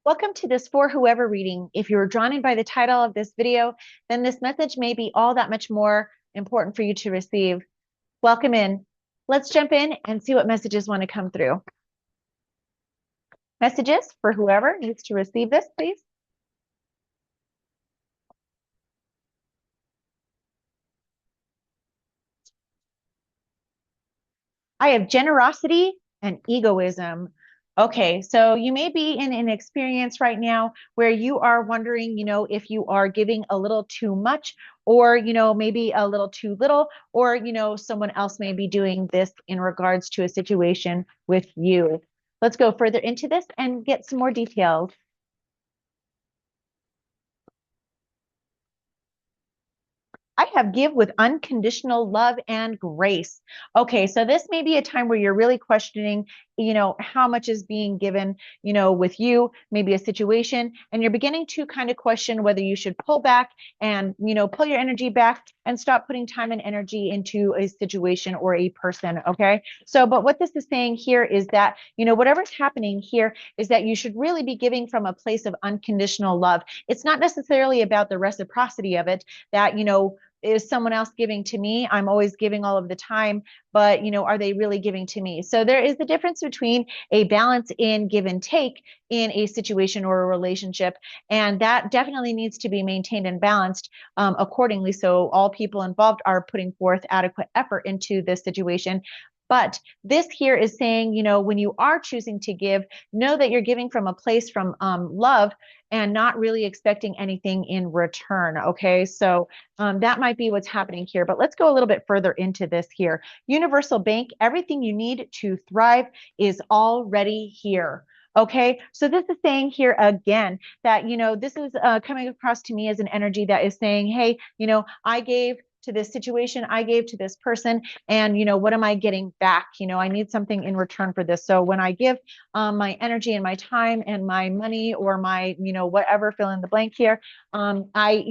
Welcome to this For Whoever reading. If you're drawn in by the title of this video, then this message may be all that much more important for you to receive. Welcome in. Let's jump in and see what messages want to come through. Messages for whoever needs to receive this, please. I have generosity and egoism. Okay, so you may be in an experience right now where you are wondering, if you are giving a little too much or, maybe a little too little, or, someone else may be doing this in regards to a situation with you. Let's go further into this and get some more details. I have give with unconditional love and grace. Okay, so this may be a time where you're really questioning, how much is being given, with you, maybe a situation, and you're beginning to kind of question whether you should pull back and, pull your energy back and stop putting time and energy into a situation or a person. Okay, so, but what this is saying here is that, whatever's happening here is that you should really be giving from a place of unconditional love. It's not necessarily about the reciprocity of it that, is someone else giving to me? I'm always giving all of the time, but are they really giving to me? So there is a difference between a balance in give and take in a situation or a relationship, and that definitely needs to be maintained and balanced accordingly. So all people involved are putting forth adequate effort into this situation. But this here is saying, when you are choosing to give, know that you're giving from a place from love and not really expecting anything in return. Okay, so that might be what's happening here. But let's go a little bit further into this here. Universal Bank, everything you need to thrive is already here. Okay, so this is saying here again that, this is coming across to me as an energy that is saying, hey, I gave to this situation, I gave to this person, and what am I getting back? I need something in return for this. So when I give my energy and my time and my money or my whatever, fill in the blank here, I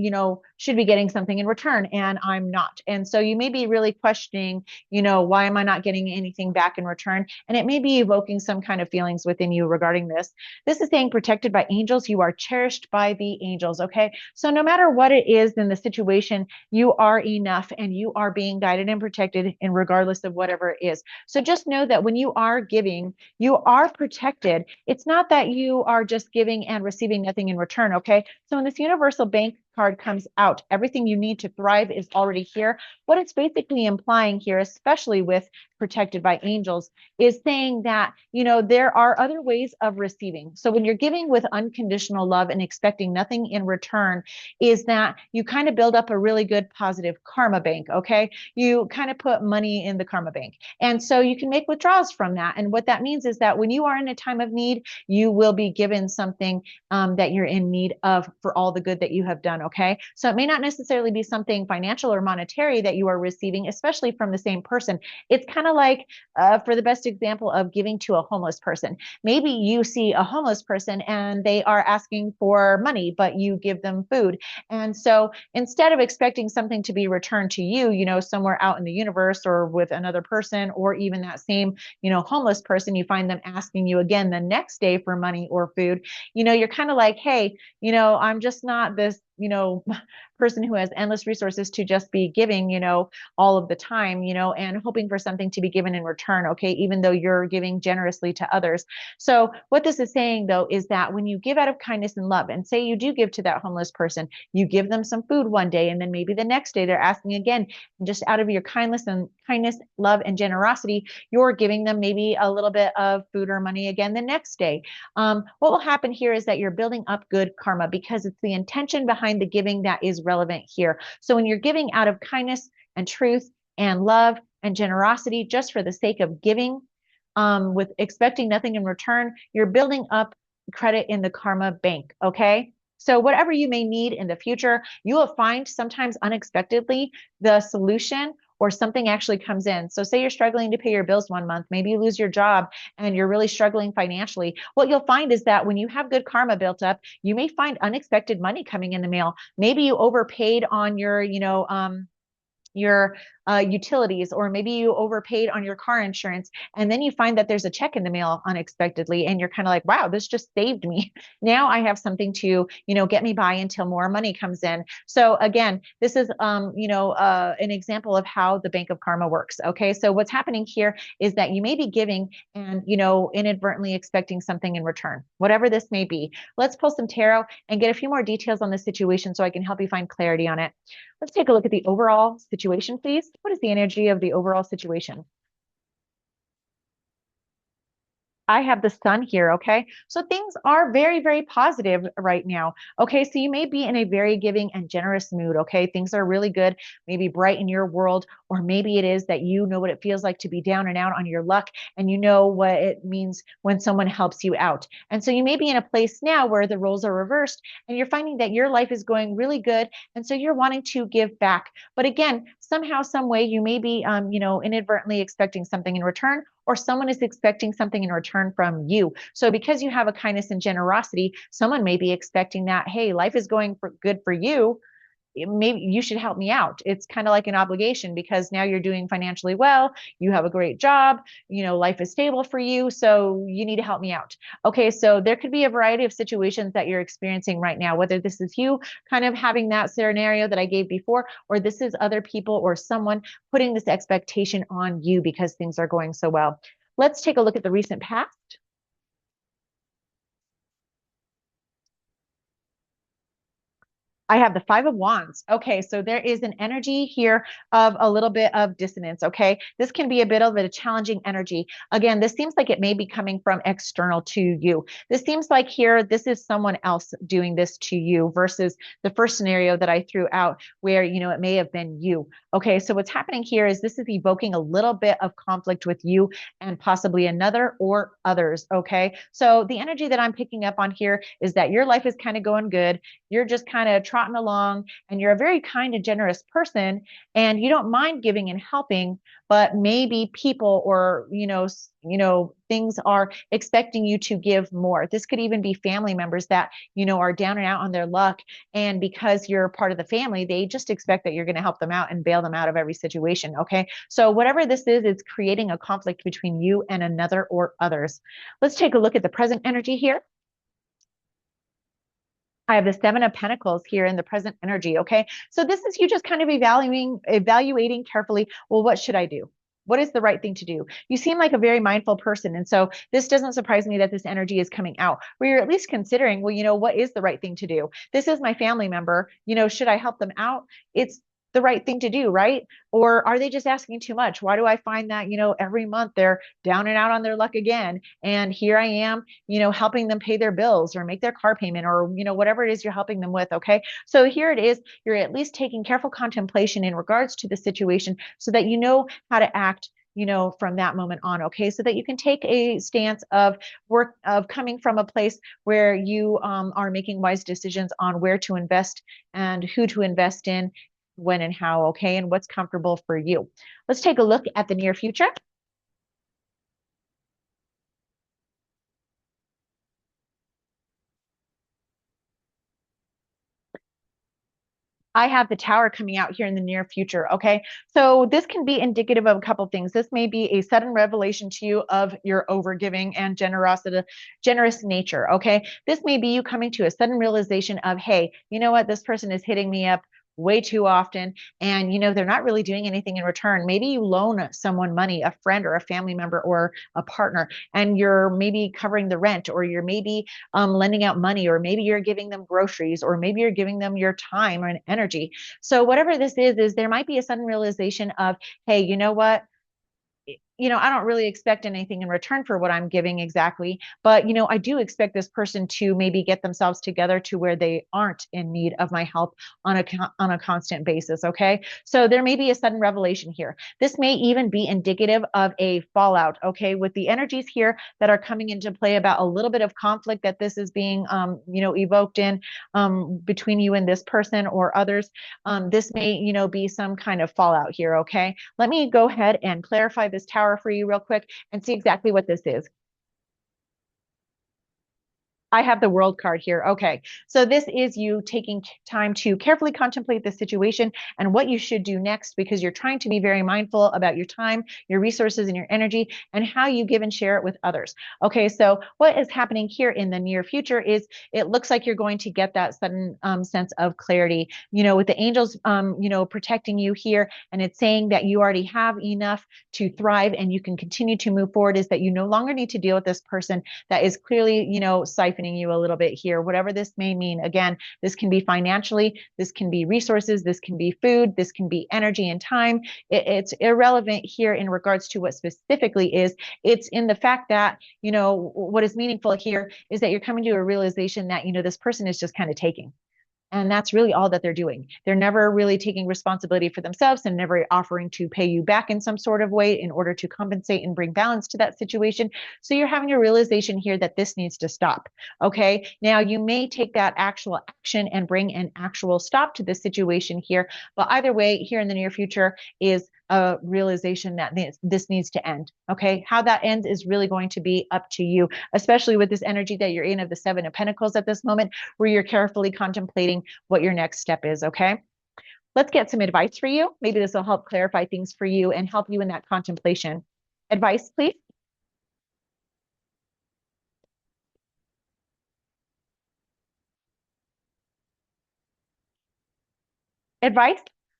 should be getting something in return, and I'm not. And so you may be really questioning, why am I not getting anything back in return? And it may be evoking some kind of feelings within you regarding this. This is saying protected by angels. You are cherished by the angels. Okay, so no matter what it is in the situation, you are enough and you are being guided and protected in regardless of whatever it is. So just know that when you are giving, you are protected. It's not that you are just giving and receiving nothing in return. Okay, so when this universal bank card comes out, everything you need to thrive is already here. What it's basically implying here, especially with protected by angels, is saying that, there are other ways of receiving. So when you're giving with unconditional love and expecting nothing in return, is that you kind of build up a really good positive karma bank. Okay, you kind of put money in the karma bank, and so you can make withdrawals from that. And what that means is that when you are in a time of need, you will be given something that you're in need of for all the good that you have done. Okay, so it may not necessarily be something financial or monetary that you are receiving, especially from the same person. It's kind of like, for the best example of giving to a homeless person. Maybe you see a homeless person and they are asking for money, but you give them food. And so instead of expecting something to be returned to you, somewhere out in the universe or with another person, or even that same, homeless person, you find them asking you again the next day for money or food, you're kind of like, hey, I'm just not this, person who has endless resources to just be giving, all of the time, and hoping for something to be given in return. Okay, even though you're giving generously to others. So what this is saying though, is that when you give out of kindness and love, and say you do give to that homeless person, you give them some food one day, and then maybe the next day they're asking again, and just out of your kindness, love, and generosity, you're giving them maybe a little bit of food or money again the next day. What will happen here is that you're building up good karma, because it's the intention behind the giving that is relevant here. So when you're giving out of kindness and truth and love and generosity, just for the sake of giving, with expecting nothing in return, you're building up credit in the karma bank. Okay, so whatever you may need in the future, you will find sometimes unexpectedly the solution, or something actually comes in. So say you're struggling to pay your bills one month, maybe you lose your job and you're really struggling financially. What you'll find is that when you have good karma built up, you may find unexpected money coming in the mail. Maybe you overpaid on your, your utilities, or maybe you overpaid on your car insurance, and then you find that there's a check in the mail unexpectedly, and you're kind of like, wow, this just saved me. Now I have something to, get me by until more money comes in. So again, this is, an example of how the bank of karma works. Okay, so what's happening here is that you may be giving and, inadvertently expecting something in return, whatever this may be. Let's pull some tarot and get a few more details on the situation so I can help you find clarity on it. Let's take a look at the overall situation, please. What is the energy of the overall situation? I have the sun here. Okay. So things are very, very positive right now. Okay. So you may be in a very giving and generous mood. Okay. Things are really good, maybe bright in your world, or maybe it is that you know what it feels like to be down and out on your luck, and you know what it means when someone helps you out. And so you may be in a place now where the roles are reversed and you're finding that your life is going really good. And so you're wanting to give back. But again, somehow, some way, you may be, inadvertently expecting something in return, or someone is expecting something in return from you. So because you have a kindness and generosity, someone may be expecting that, hey, life is going good for you, maybe you should help me out. It's kind of like an obligation because now you're doing financially well, you have a great job, life is stable for you, so you need to help me out. Okay, so there could be a variety of situations that you're experiencing right now, whether this is you kind of having that scenario that I gave before, or this is other people or someone putting this expectation on you because things are going so well. Let's take a look at the recent past. I have the Five of Wands. Okay, so there is an energy here of a little bit of dissonance. Okay, this can be a bit of a challenging energy. Again, this seems like it may be coming from external to you. This seems like here, this is someone else doing this to you versus the first scenario that I threw out where, it may have been you. Okay, so what's happening here is this is evoking a little bit of conflict with you and possibly another or others. Okay, so the energy that I'm picking up on here is that your life is kind of going good, you're just kind of trotting along, and you're a very kind and generous person, and you don't mind giving and helping, but maybe people or things are expecting you to give more. This could even be family members that are down and out on their luck, and because you're part of the family, they just expect that you're going to help them out and bail them out of every situation. Okay, so whatever this is, it's creating a conflict between you and another or others. Let's take a look at the present energy here. I have the Seven of Pentacles here in the present energy. Okay. So this is you just kind of evaluating carefully. Well, what should I do? What is the right thing to do? You seem like a very mindful person. And so this doesn't surprise me that this energy is coming out where you're at least considering, well, what is the right thing to do? This is my family member. Should I help them out? It's the right thing to do, right? Or are they just asking too much? Why do I find that, every month they're down and out on their luck again? And here I am, helping them pay their bills or make their car payment or, whatever it is you're helping them with. Okay. So here it is. You're at least taking careful contemplation in regards to the situation so that you know how to act from that moment on. Okay. So that you can take a stance of work, of coming from a place where you are making wise decisions on where to invest and who to invest in, when and how. Okay. And what's comfortable for you. Let's take a look at the near future. I have the tower coming out here in the near future. Okay. So this can be indicative of a couple things. This may be a sudden revelation to you of your overgiving and generous nature. Okay. This may be you coming to a sudden realization of, hey, you know what? This person is hitting me up way too often, and they're not really doing anything in return. Maybe you loan someone money, a friend or a family member or a partner, and you're maybe covering the rent, or you're maybe lending out money, or maybe you're giving them groceries, or maybe you're giving them your time or an energy. So whatever this is there might be a sudden realization of, hey, you know what? I don't really expect anything in return for what I'm giving exactly, but I do expect this person to maybe get themselves together to where they aren't in need of my help on a constant basis. Okay. So there may be a sudden revelation here. This may even be indicative of a fallout. Okay. With the energies here that are coming into play about a little bit of conflict that this is being, evoked in, between you and this person or others. This may, be some kind of fallout here. Okay. Let me go ahead and clarify this tower for you real quick and see exactly what this is. I have the world card here. Okay. So this is you taking time to carefully contemplate the situation and what you should do next because you're trying to be very mindful about your time, your resources, and your energy and how you give and share it with others. Okay. So what is happening here in the near future is it looks like you're going to get that sudden sense of clarity, with the angels, protecting you here. And it's saying that you already have enough to thrive and you can continue to move forward is that you no longer need to deal with this person that is clearly, siphoning you a little bit here, whatever this may mean. Again, this can be financially, this can be resources, this can be food, this can be energy and time. It's irrelevant here in regards to what specifically is. It's in the fact that, what is meaningful here is that you're coming to a realization that, this person is just kind of taking. And that's really all that they're doing. They're never really taking responsibility for themselves and never offering to pay you back in some sort of way in order to compensate and bring balance to that situation. So you're having a realization here that this needs to stop. Okay. Now you may take that actual action and bring an actual stop to this situation here. But either way, here in the near future is a realization that this needs to end. Okay. How that ends is really going to be up to you, especially with this energy that you're in of the Seven of Pentacles at this moment, where you're carefully contemplating what your next step is. Okay. Let's get some advice for you. Maybe this will help clarify things for you and help you in that contemplation. Advice, please. Advice.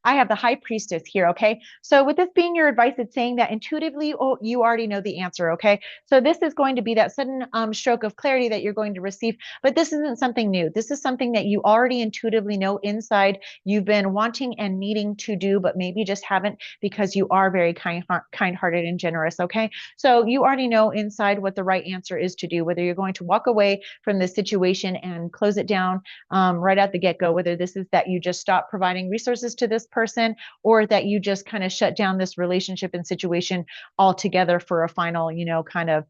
I have the high priestess here. Okay. So with this being your advice, it's saying that intuitively, oh, you already know the answer. Okay. So this is going to be that sudden stroke of clarity that you're going to receive, but this isn't something new. This is something that you already intuitively know inside you've been wanting and needing to do, but maybe just haven't because you are very kind-hearted and generous. Okay. So you already know inside what the right answer is to do, whether you're going to walk away from this situation and close it down right at the get-go, whether this is that you just stop providing resources to this person or that you just kind of shut down this relationship and situation altogether for a final, kind of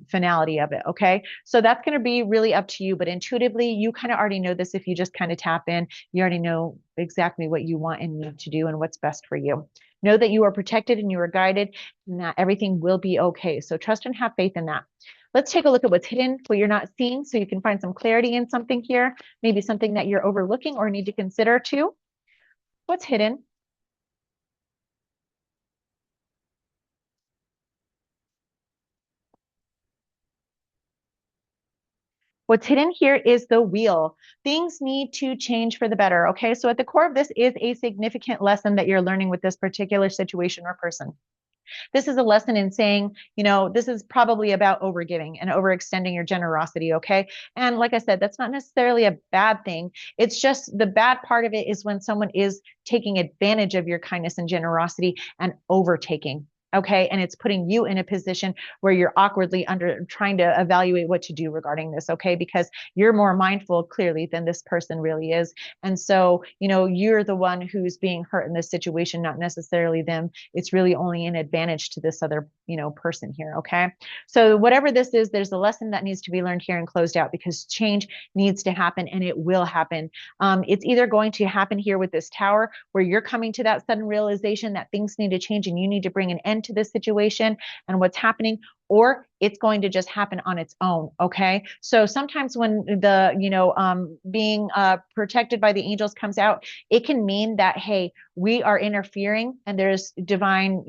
finality of it. Okay. So that's going to be really up to you, but intuitively, you kind of already know this. If you just kind of tap in, you already know exactly what you want and need to do and what's best for you. Know that you are protected and you are guided and that everything will be okay. So trust and have faith in that. Let's take a look at what's hidden, what you're not seeing, so you can find some clarity in something here, maybe something that you're overlooking or need to consider too. What's hidden? What's hidden here is the wheel. Things need to change for the better. Okay. So at the core of this is a significant lesson that you're learning with this particular situation or person. This is a lesson in saying, this is probably about overgiving and overextending your generosity. Okay. And like I said, that's not necessarily a bad thing. It's just the bad part of it is when someone is taking advantage of your kindness and generosity and overtaking. Okay. And it's putting you in a position where you're awkwardly under trying to evaluate what to do regarding this. Okay. Because you're more mindful clearly than this person really is. And so, you're the one who's being hurt in this situation, not necessarily them. It's really only an advantage to this other, person here. Okay. So whatever this is, there's a lesson that needs to be learned here and closed out because change needs to happen and it will happen. It's either going to happen here with this tower where you're coming to that sudden realization that things need to change and you need to bring an end to this situation and what's happening, or it's going to just happen on its own. Okay. So sometimes when the, being protected by the angels comes out, it can mean that, hey, we are interfering and there's divine,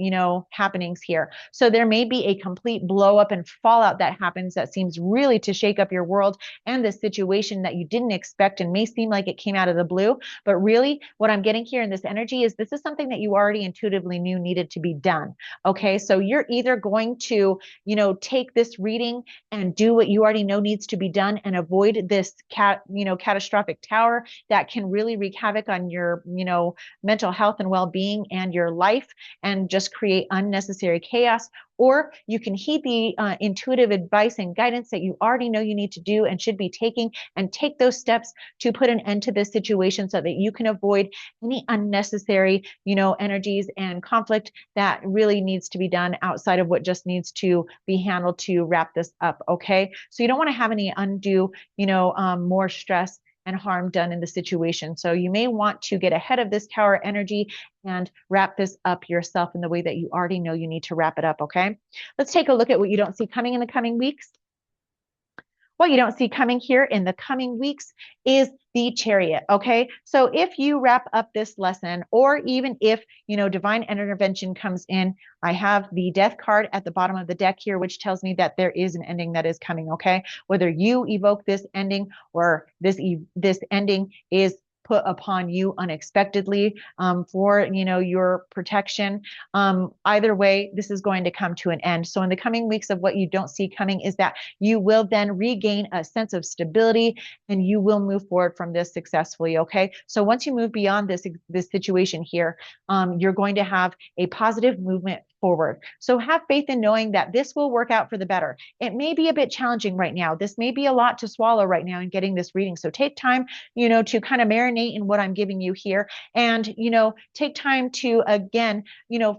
happenings here. So there may be a complete blow up and fallout that happens that seems really to shake up your world and the situation that you didn't expect and may seem like it came out of the blue. But really, what I'm getting here in this energy is this is something that you already intuitively knew needed to be done. Okay. So you're either going to, take this reading and do what you already know needs to be done and avoid this catastrophic tower that can really wreak havoc on your, mental health and well-being and your life and just create unnecessary chaos. Or you can heed the intuitive advice and guidance that you already know you need to do and should be taking and take those steps to put an end to this situation so that you can avoid any unnecessary, energies and conflict that really needs to be done outside of what just needs to be handled to wrap this up. Okay. So you don't want to have any undue, more stress and harm done in the situation. So you may want to get ahead of this tower energy and wrap this up yourself in the way that you already know you need to wrap it up. Okay. Let's take a look at what you don't see coming in the coming weeks. What you don't see coming here in the coming weeks is the Chariot. Okay. So if you wrap up this lesson, or even if, divine intervention comes in, I have the Death card at the bottom of the deck here, which tells me that there is an ending that is coming. Okay. Whether you evoke this ending, or this ending is put upon you unexpectedly, for your protection, either way, this is going to come to an end. So in the coming weeks, of what you don't see coming is that you will then regain a sense of stability, and you will move forward from this successfully. Okay. So once you move beyond this situation here, you're going to have a positive movement forward. So have faith in knowing that this will work out for the better. It may be a bit challenging right now. This may be a lot to swallow right now in getting this reading. So take time, to kind of marinate in what I'm giving you here, and, take time to, again,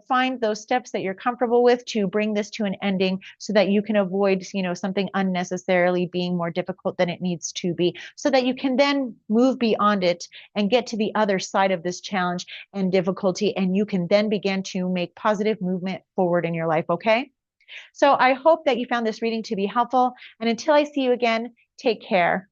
find those steps that you're comfortable with to bring this to an ending, so that you can avoid, something unnecessarily being more difficult than it needs to be, so that you can then move beyond it and get to the other side of this challenge and difficulty, and you can then begin to make positive movement forward in your life. Okay. So I hope that you found this reading to be helpful. And until I see you again, take care.